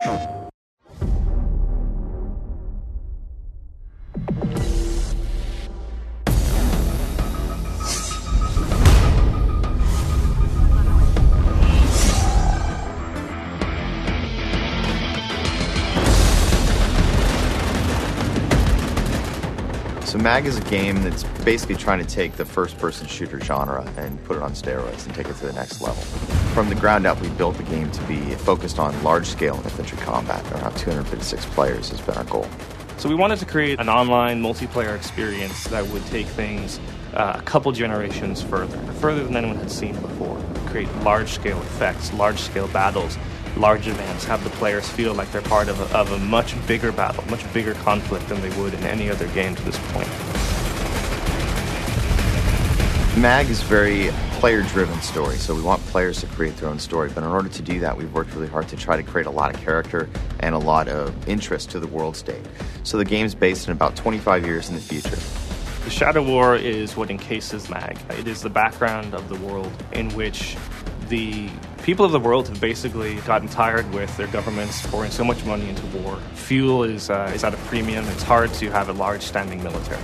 So MAG is a game that's basically trying to take the first-person shooter genre and put it on steroids and take it to the next level. From the ground up, we built the game to be focused on large-scale infantry combat. Around 256 players has been our goal. So we wanted to create an online multiplayer experience that would take things a couple generations further than anyone had seen before. Create large-scale effects, large-scale battles, large events, have the players feel like they're part of a much bigger battle, much bigger conflict than they would in any other game to this point. MAG is a very player-driven story, so we want players to create their own story. But in order to do that, we've worked really hard to try to create a lot of character and a lot of interest to the world state. So the game's based in about 25 years in the future. The Shadow War is what encases MAG. It is the background of the world in which the people of the world have basically gotten tired with their governments pouring so much money into war. Fuel is at a premium. It's hard to have a large standing military.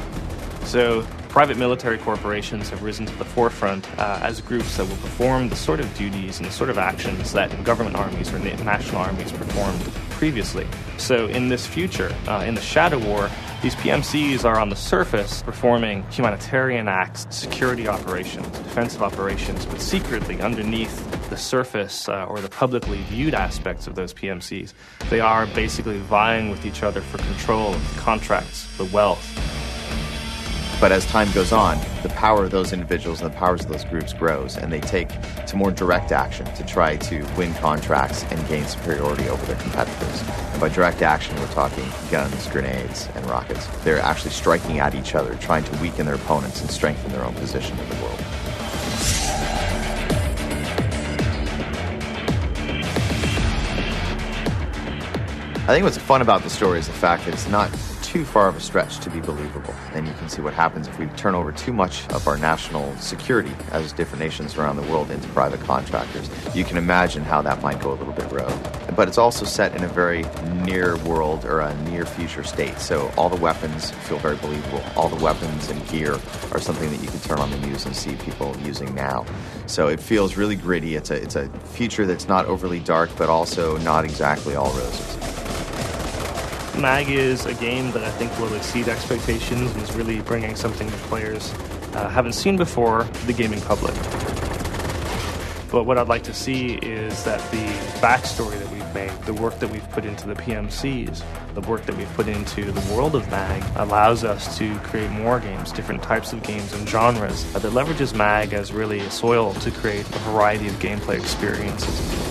So private military corporations have risen to the forefront as groups that will perform the sort of duties and the sort of actions that government armies or national armies performed previously. So in this future, in the Shadow War, these PMCs are on the surface performing humanitarian acts, security operations, defensive operations, but secretly underneath the surface or the publicly viewed aspects of those PMCs, they are basically vying with each other for control of the contracts, the wealth. But as time goes on, the power of those individuals and the powers of those groups grows, and they take to more direct action to try to win contracts and gain superiority over their competitors. And by direct action, we're talking guns, grenades, and rockets. They're actually striking at each other, trying to weaken their opponents and strengthen their own position in the world. I think what's fun about the story is the fact that it's not too far of a stretch to be believable. And you can see what happens if we turn over too much of our national security as different nations around the world into private contractors. You can imagine how that might go a little bit rogue. But it's also set in a very near world or a near future state. So all the weapons feel very believable. All the weapons and gear are something that you can turn on the news and see people using now. So it feels really gritty. It's a future that's not overly dark, but also not exactly all roses. MAG is a game that I think will exceed expectations and is really bringing something that players haven't seen before to the gaming public. But what I'd like to see is that the backstory that we've made, the work that we've put into the PMCs, the work that we've put into the world of MAG allows us to create more games, different types of games and genres that leverages MAG as really a soil to create a variety of gameplay experiences.